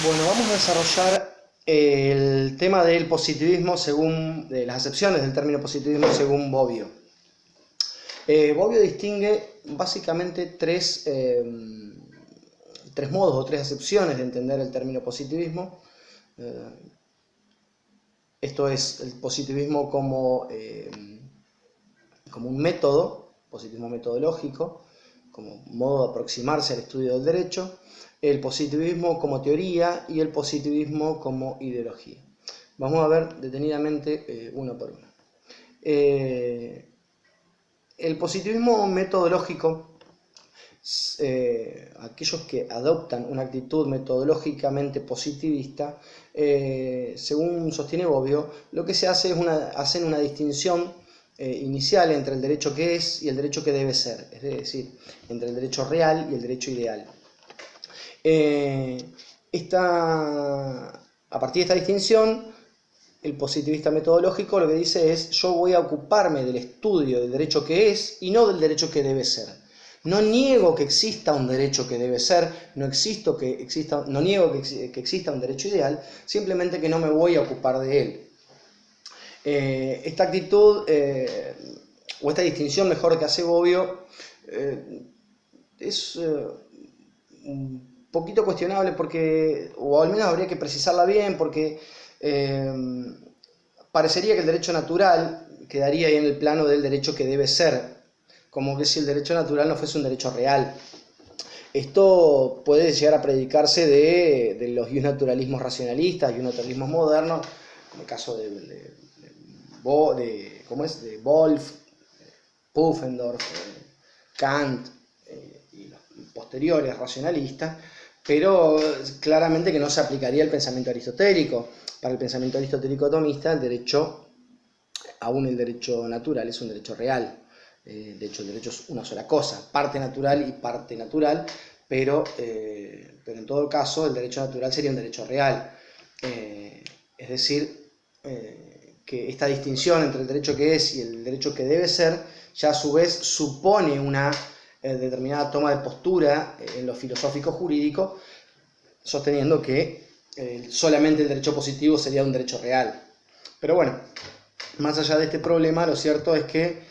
Bueno, vamos a desarrollar el tema del positivismo según de las acepciones del término positivismo según Bobbio. Bobbio distingue básicamente tres modos o tres acepciones de entender el término positivismo. Esto es el positivismo como un método, positivismo metodológico, como modo de aproximarse al estudio del derecho, el positivismo como teoría y el positivismo como ideología. Vamos a ver detenidamente uno por uno. El positivismo metodológico, aquellos que adoptan una actitud metodológicamente positivista, según sostiene Bobbio, lo que se hace es hacen una distinción inicial entre el derecho que es y el derecho que debe ser, es decir, entre el derecho real y el derecho ideal. A partir de esta distinción, el positivista metodológico lo que dice es: yo voy a ocuparme del estudio del derecho que es y no del derecho que debe ser. No niego que exista un derecho que debe ser, no niego que exista un derecho ideal, simplemente que no me voy a ocupar de él. Esta actitud, o esta distinción mejor que hace Bobbio, es un poquito cuestionable porque, o al menos habría que precisarla bien, porque parecería que el derecho natural quedaría ahí en el plano del derecho que debe ser, como que si el derecho natural no fuese un derecho real. Esto puede llegar a predicarse de los naturalismos racionalistas y naturalismos modernos, como el caso de Wolff, Pufendorf, Kant y los posteriores racionalistas, pero claramente que no se aplicaría al pensamiento aristotélico. Para el pensamiento aristotélico tomista, aún el derecho natural es un derecho real. De hecho, el derecho es una sola cosa, parte natural y parte natural, pero en todo caso el derecho natural sería un derecho real. Es decir, que esta distinción entre el derecho que es y el derecho que debe ser, ya a su vez supone una determinada toma de postura en lo filosófico jurídico, sosteniendo que solamente el derecho positivo sería un derecho real. Pero bueno, más allá de este problema, lo cierto es que,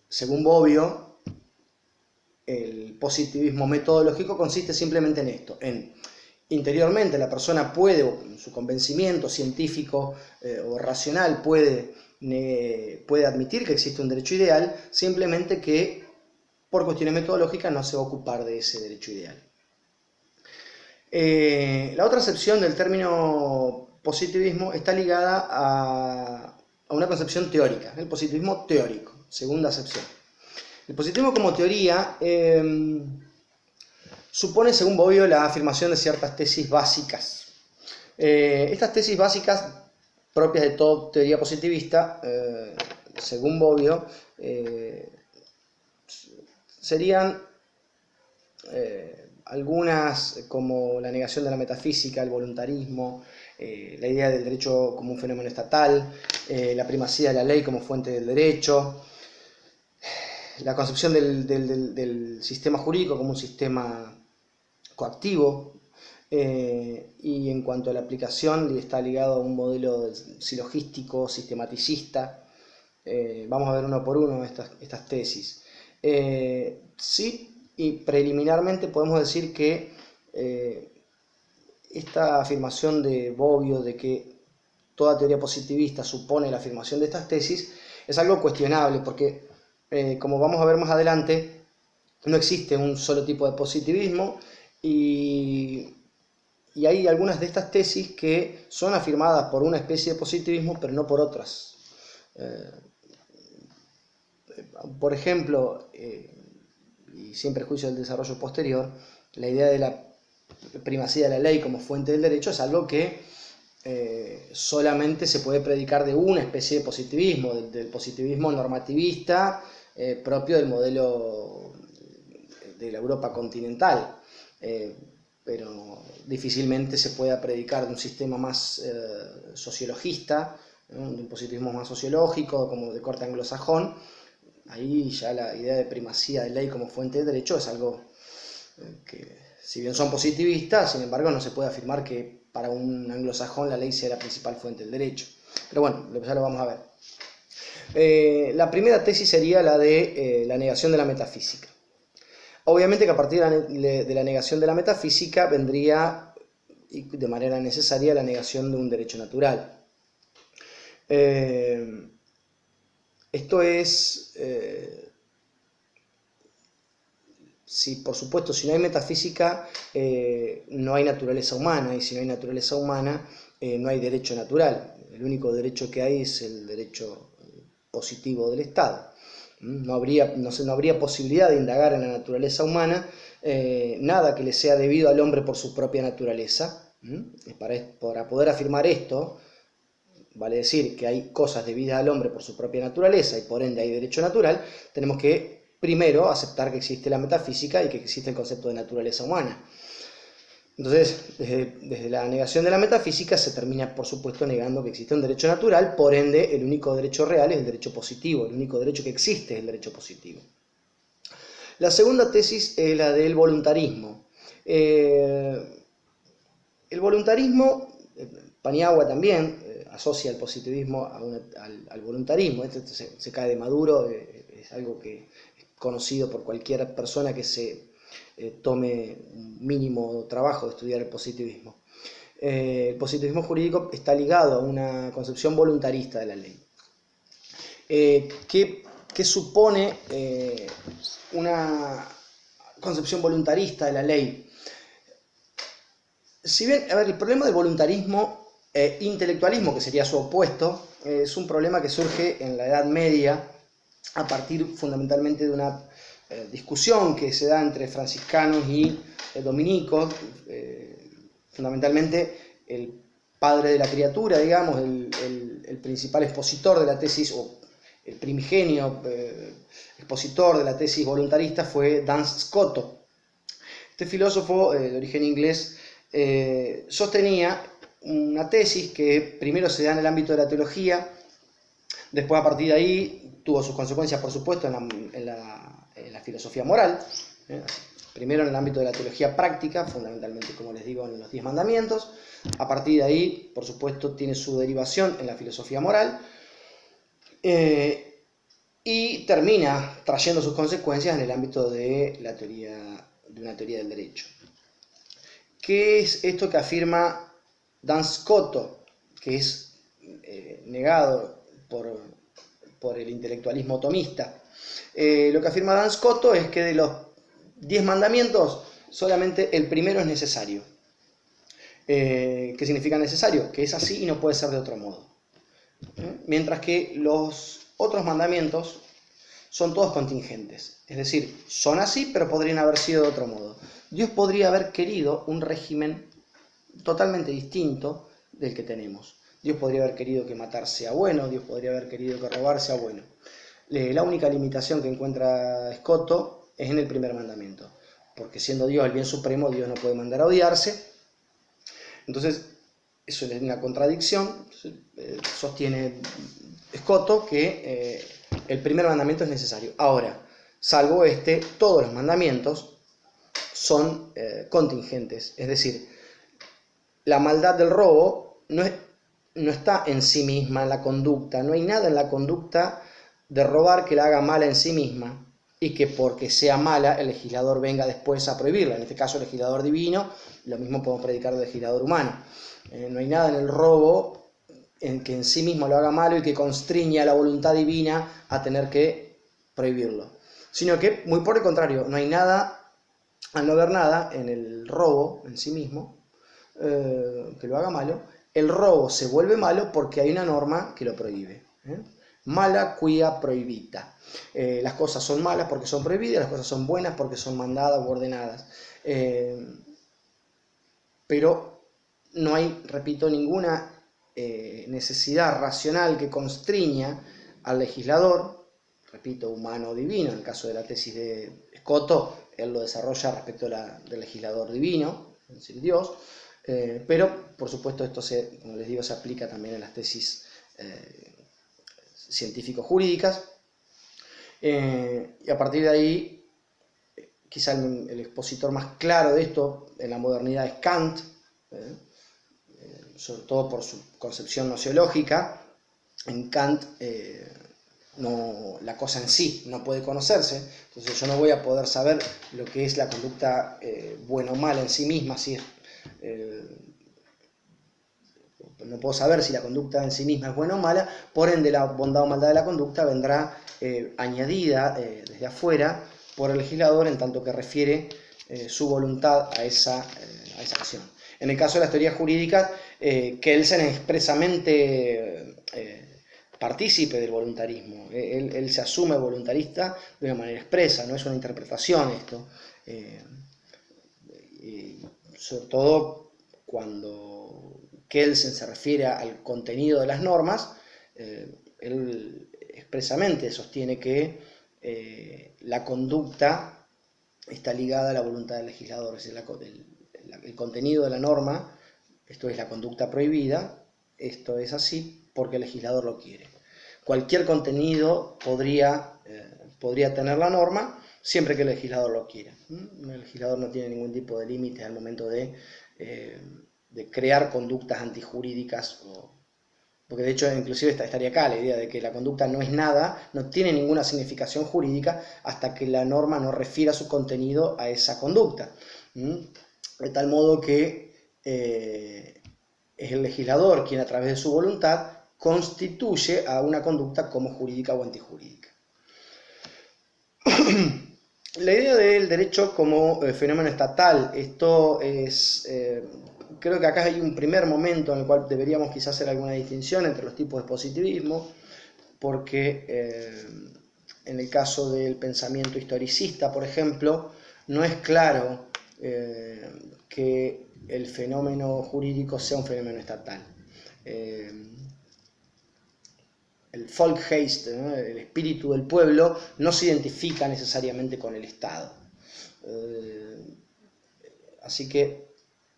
según Bobbio, el positivismo metodológico consiste simplemente en esto, interiormente la persona puede, en su convencimiento científico o racional, puede admitir que existe un derecho ideal, simplemente que por cuestiones metodológicas no se va a ocupar de ese derecho ideal. La otra acepción del término positivismo está ligada a una concepción teórica, el positivismo teórico, segunda acepción. El positivismo como teoría supone, según Bobbio, la afirmación de ciertas tesis básicas. Estas tesis básicas, propias de toda teoría positivista, según Bobbio, serían algunas como la negación de la metafísica, el voluntarismo, la idea del derecho como un fenómeno estatal, la primacía de la ley como fuente del derecho, la concepción del sistema jurídico como un sistema coactivo, y en cuanto a la aplicación está ligado a un modelo silogístico, sistematicista. Vamos a ver uno por uno estas tesis. Sí, y preliminarmente podemos decir que esta afirmación de Bobbio de que toda teoría positivista supone la afirmación de estas tesis es algo cuestionable, porque como vamos a ver más adelante, no existe un solo tipo de positivismo y hay algunas de estas tesis que son afirmadas por una especie de positivismo, pero no por otras. Por ejemplo, y sin perjuicio del desarrollo posterior, la idea de la primacía de la ley como fuente del derecho es algo que solamente se puede predicar de una especie de positivismo, del positivismo normativista propio del modelo de la Europa continental, pero difícilmente se pueda predicar de un sistema más sociologista, de un positivismo más sociológico, como de corte anglosajón. Ahí ya la idea de primacía de ley como fuente de derecho es algo que si bien son positivistas, sin embargo no se puede afirmar que para un anglosajón la ley sea la principal fuente del derecho. Pero bueno, ya lo vamos a ver. La primera tesis sería la de la negación de la metafísica. Obviamente que a partir de la negación de la metafísica vendría de manera necesaria la negación de un derecho natural. Esto es, si, por supuesto, si no hay metafísica, no hay naturaleza humana, y si no hay naturaleza humana, no hay derecho natural. El único derecho que hay es el derecho positivo del Estado. No habría posibilidad de indagar en la naturaleza humana nada que le sea debido al hombre por su propia naturaleza. Para poder afirmar esto, vale decir que hay cosas debidas al hombre por su propia naturaleza y por ende hay derecho natural, tenemos que primero aceptar que existe la metafísica y que existe el concepto de naturaleza humana. Entonces, desde la negación de la metafísica se termina, por supuesto, negando que existe un derecho natural, por ende, el único derecho real es el derecho positivo, el único derecho que existe es el derecho positivo. La segunda tesis es la del voluntarismo. El voluntarismo, Paniagua también asocia el positivismo al voluntarismo. Esto se cae de maduro, es algo que es conocido por cualquier persona que se tome un mínimo trabajo de estudiar el positivismo. El positivismo jurídico está ligado a una concepción voluntarista de la ley, que supone una concepción voluntarista de la ley. Si bien, a ver, el problema del voluntarismo e intelectualismo, que sería su opuesto, es un problema que surge en la Edad Media a partir fundamentalmente de una discusión que se da entre franciscanos y dominicos, fundamentalmente el padre de la criatura, digamos, el principal expositor de la tesis, o el primigenio expositor de la tesis voluntarista fue Duns Scoto. Este filósofo de origen inglés sostenía una tesis que primero se da en el ámbito de la teología, después a partir de ahí tuvo sus consecuencias, por supuesto, en la filosofía moral, primero en el ámbito de la teología práctica, fundamentalmente, como les digo, en los 10 mandamientos, a partir de ahí, por supuesto, tiene su derivación en la filosofía moral, y termina trayendo sus consecuencias en el ámbito de una teoría del derecho. ¿Qué es esto que afirma Duns Scoto, que es negado por el intelectualismo tomista? Lo que afirma Duns Scoto es que de los 10 mandamientos, solamente el primero es necesario. ¿Qué significa necesario? Que es así y no puede ser de otro modo. Mientras que los otros mandamientos son todos contingentes. Es decir, son así, pero podrían haber sido de otro modo. Dios podría haber querido un régimen totalmente distinto del que tenemos. Dios podría haber querido que matar sea bueno, Dios podría haber querido que robar sea bueno. La única limitación que encuentra Scoto es en el primer mandamiento, porque siendo Dios el bien supremo, Dios no puede mandar a odiarse. Entonces, eso es una contradicción. Sostiene Scoto que el primer mandamiento es necesario. Ahora, salvo todos los mandamientos son contingentes, es decir, la maldad del robo no está en sí misma en la conducta, no hay nada en la conducta de robar que la haga mala en sí misma y que porque sea mala el legislador venga después a prohibirla, en este caso el legislador divino, lo mismo podemos predicar del legislador humano. No hay nada en el robo en que en sí mismo lo haga malo y que constriña a la voluntad divina a tener que prohibirlo, sino que muy por el contrario, no hay nada, al no haber nada en el robo en sí mismo que lo haga malo, el robo se vuelve malo porque hay una norma que lo prohíbe. Mala quia prohibita. Las cosas son malas porque son prohibidas, las cosas son buenas porque son mandadas o ordenadas. Pero no hay, repito, ninguna necesidad racional que constriña al legislador, repito, humano o divino. En el caso de la tesis de Scoto, él lo desarrolla respecto del legislador divino, es decir, Dios. Pero, por supuesto, esto como les digo, se aplica también en las tesis científico-jurídicas. Y a partir de ahí, quizá el expositor más claro de esto en la modernidad es Kant, sobre todo por su concepción nociológica. En Kant la cosa en sí no puede conocerse, entonces yo no voy a poder saber lo que es la conducta buena o mala en sí misma, no puedo saber si la conducta en sí misma es buena o mala, por ende la bondad o maldad de la conducta vendrá añadida desde afuera por el legislador en tanto que refiere su voluntad a esa acción. En el caso de las teorías jurídicas, Kelsen es expresamente partícipe del voluntarismo. Él se asume voluntarista de una manera expresa, no es una interpretación esto. Sobre todo cuando Kelsen se refiere al contenido de las normas, él expresamente sostiene que la conducta está ligada a la voluntad del legislador, es decir, el contenido de la norma, esto es la conducta prohibida, esto es así porque el legislador lo quiere. Cualquier contenido podría tener la norma siempre que el legislador lo quiera. El legislador no tiene ningún tipo de límite al momento de crear conductas antijurídicas, porque de hecho inclusive estaría acá la idea de que la conducta no es nada, no tiene ninguna significación jurídica hasta que la norma no refiera su contenido a esa conducta. De tal modo que es el legislador quien a través de su voluntad constituye a una conducta como jurídica o antijurídica. La idea del derecho como fenómeno estatal, esto es, creo que acá hay un primer momento en el cual deberíamos quizás hacer alguna distinción entre los tipos de positivismo, porque en el caso del pensamiento historicista, por ejemplo, no es claro que el fenómeno jurídico sea un fenómeno estatal. El Volksgeist, el espíritu del pueblo, no se identifica necesariamente con el Estado. Así que,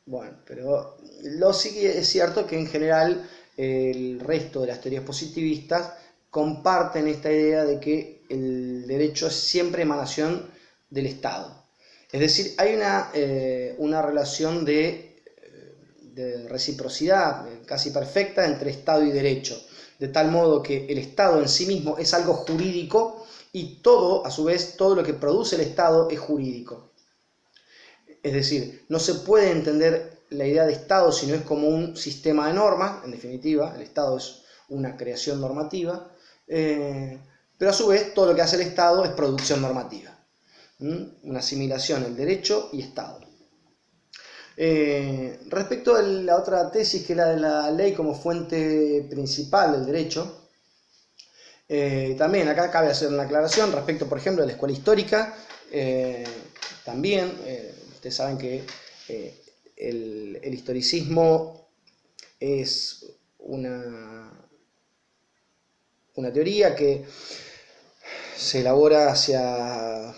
bueno, pero lo sí es cierto que en general el resto de las teorías positivistas comparten esta idea de que el derecho es siempre emanación del Estado. Es decir, hay una relación de reciprocidad casi perfecta entre Estado y derecho, de tal modo que el Estado en sí mismo es algo jurídico y todo, a su vez, todo lo que produce el Estado es jurídico. Es decir, no se puede entender la idea de Estado si no es como un sistema de normas, en definitiva, el Estado es una creación normativa, pero a su vez todo lo que hace el Estado es producción normativa. Una asimilación entre derecho y Estado. Respecto a la otra tesis, que es la de la ley como fuente principal del derecho, también acá cabe hacer una aclaración respecto, por ejemplo, de la escuela histórica. También, ustedes saben que el historicismo es una teoría que se elabora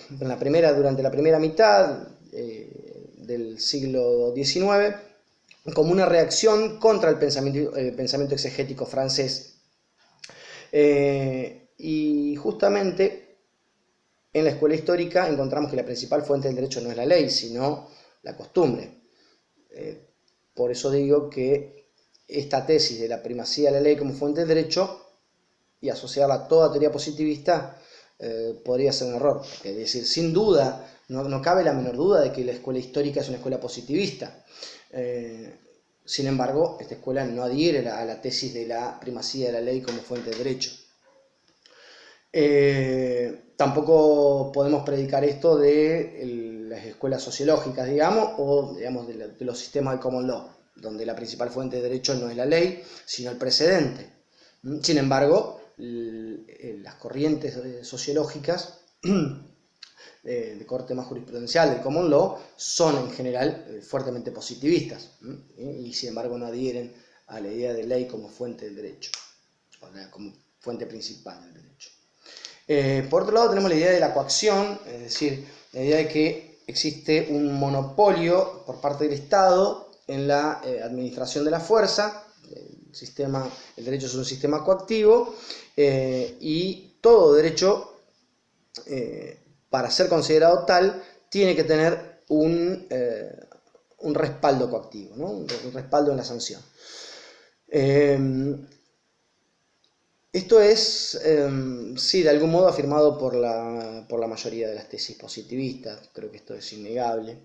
durante la primera mitad del siglo XIX como una reacción contra el pensamiento exegético francés. Y justamente en la escuela histórica encontramos que la principal fuente del derecho no es la ley, sino la costumbre. Por eso digo que esta tesis de la primacía de la ley como fuente del derecho y asociarla a toda teoría positivista podría ser un error. Es decir, sin duda, no cabe la menor duda de que la escuela histórica es una escuela positivista. Sin embargo, esta escuela no adhiere a la tesis de la primacía de la ley como fuente de derecho. Tampoco podemos predicar esto de las escuelas sociológicas, digamos, o digamos de los sistemas de common law, donde la principal fuente de derecho no es la ley, sino el precedente. Sin embargo, las corrientes sociológicas de corte más jurisprudencial del common law son en general fuertemente positivistas y sin embargo no adhieren a la idea de ley como fuente del derecho, o sea, como fuente principal del derecho. Por otro lado tenemos la idea de la coacción, es decir, la idea de que existe un monopolio por parte del Estado en la administración de la fuerza. El derecho es un sistema coactivo y todo derecho, para ser considerado tal, tiene que tener un respaldo coactivo, ¿no? Un respaldo en la sanción. Esto es, sí, de algún modo afirmado por la mayoría de las tesis positivistas, creo que esto es innegable.